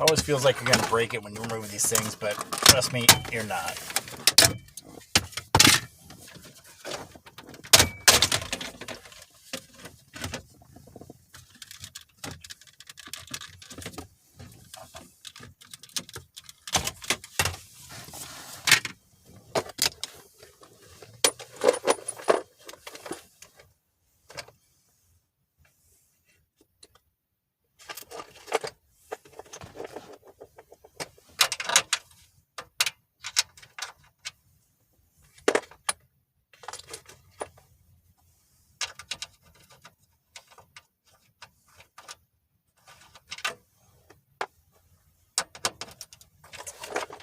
Always feels like you're going to break it when you remove these things, but trust me, you're not.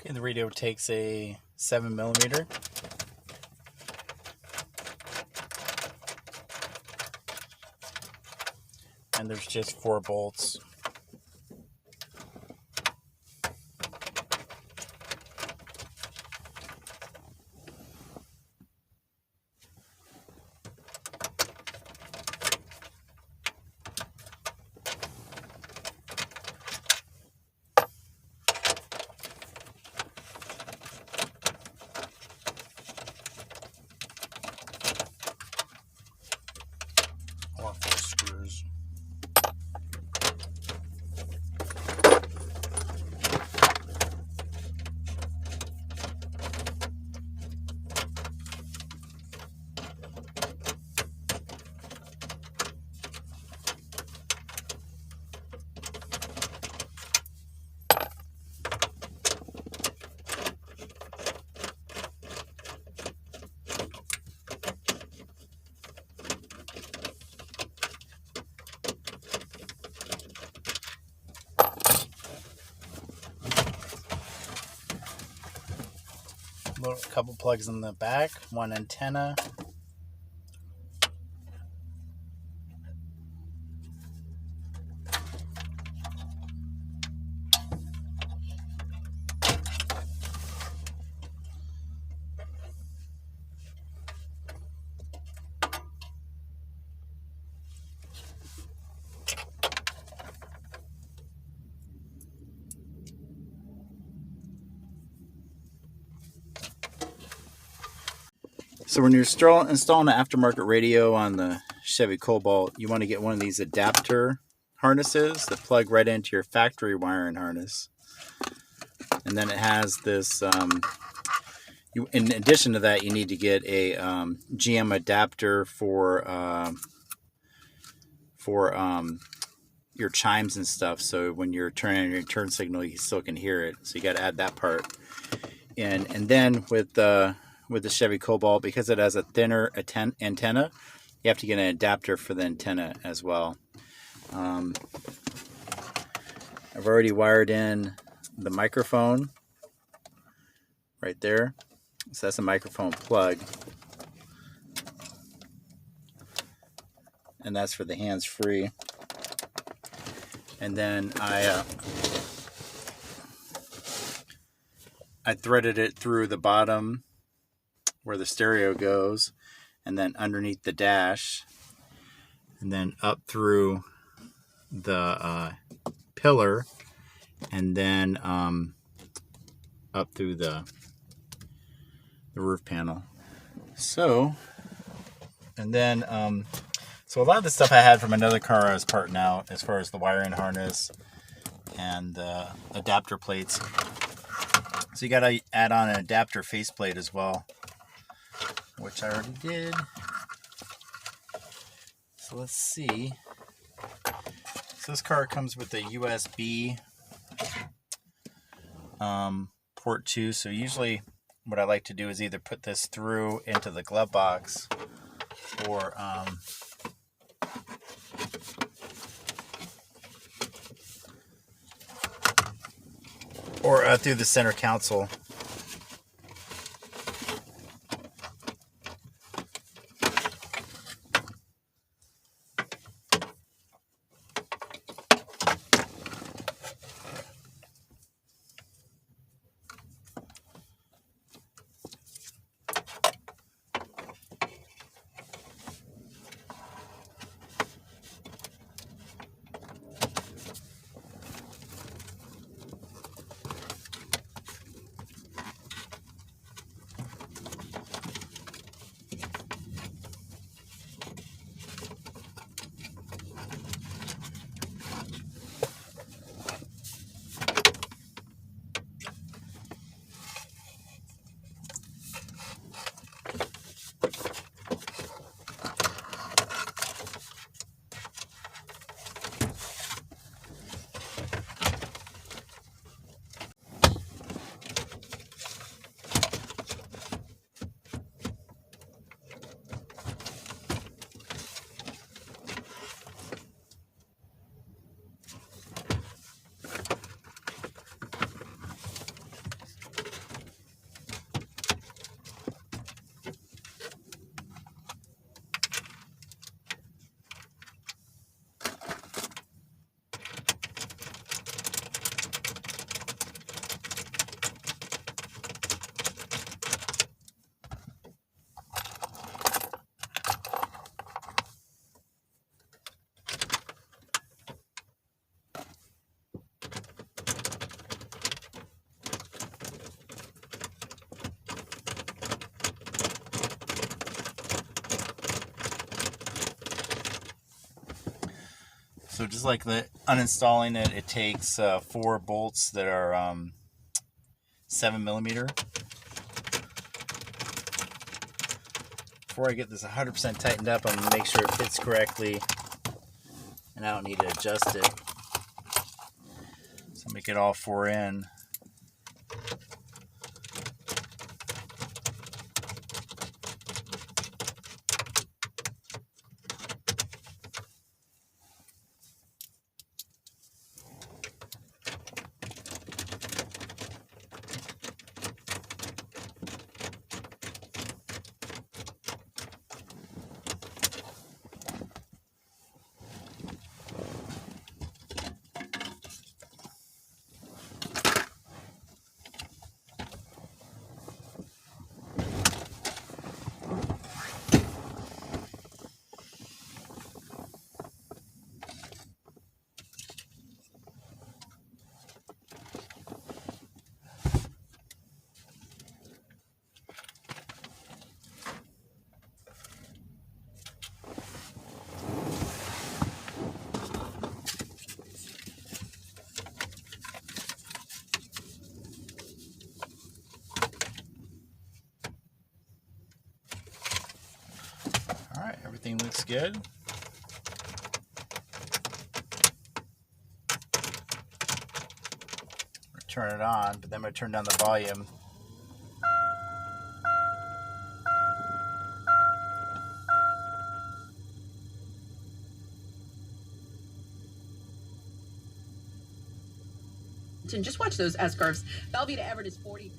Okay, the radio takes a 7mm. And there's just 4 bolts. Or 4 screws. A couple plugs in the back, 1 antenna. So when you're installing an aftermarket radio on the Chevy Cobalt, you want to get one of these adapter harnesses that plug right into your factory wiring harness. And then it has this, in addition to that, you need to get a GM adapter for your chimes and stuff. So when you're turning on your turn signal, you still can hear it. So you got to add that part. And then with the Chevy Cobalt, because it has a thinner antenna, you have to get an adapter for the antenna as well. I've already wired in the microphone right there. So that's a microphone plug. And that's for the hands-free. And then I threaded it through the bottom where the stereo goes, and then underneath the dash, and then up through the pillar, and then up through the roof panel. So, and then so a lot of the stuff I had from another car I was parting out, as far as the wiring harness and the adapter plates. So you got to add on an adapter faceplate as well, which I already did. So let's see. So this car comes with a USB port 2. So usually what I like to do is either put this through into the glove box or through the center console. So just like the uninstalling it, it takes 4 bolts that are 7mm. Before I get this 100% tightened up, I'm going to make sure it fits correctly, and I don't need to adjust it. So make it all 4 in. Alright, everything looks good. Turn it on, but then I'm going to turn down the volume. And just watch those S-curves. Bellevue to Everett is 43.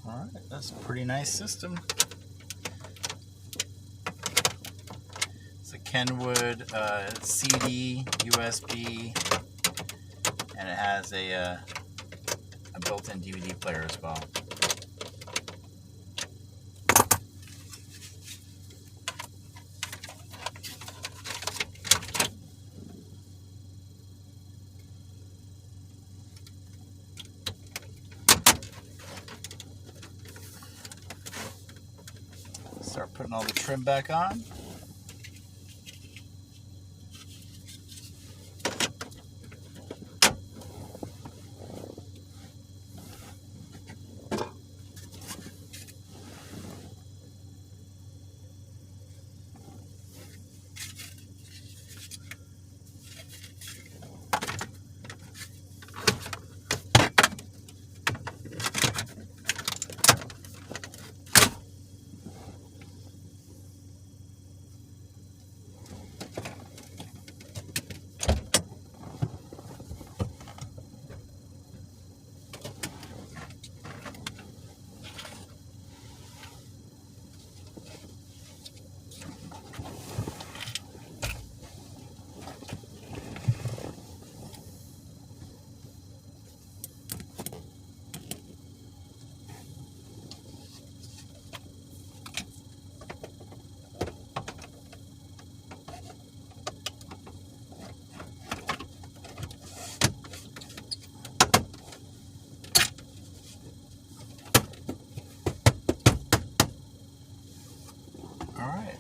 Alright, that's a pretty nice system. It's a Kenwood CD, USB, and it has a built-in DVD player as well. Start putting all the trim back on.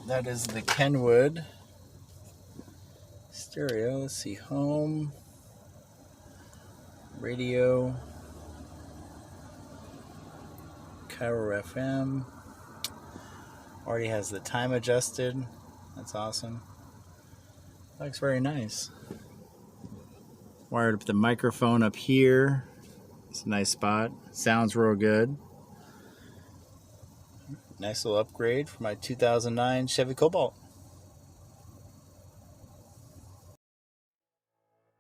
That is the Kenwood stereo. Let's see, home, radio, Cairo FM. Already has the time adjusted. That's awesome. Looks very nice. Wired up the microphone up here. It's a nice spot. Sounds real good. Nice little upgrade for my 2009 Chevy Cobalt.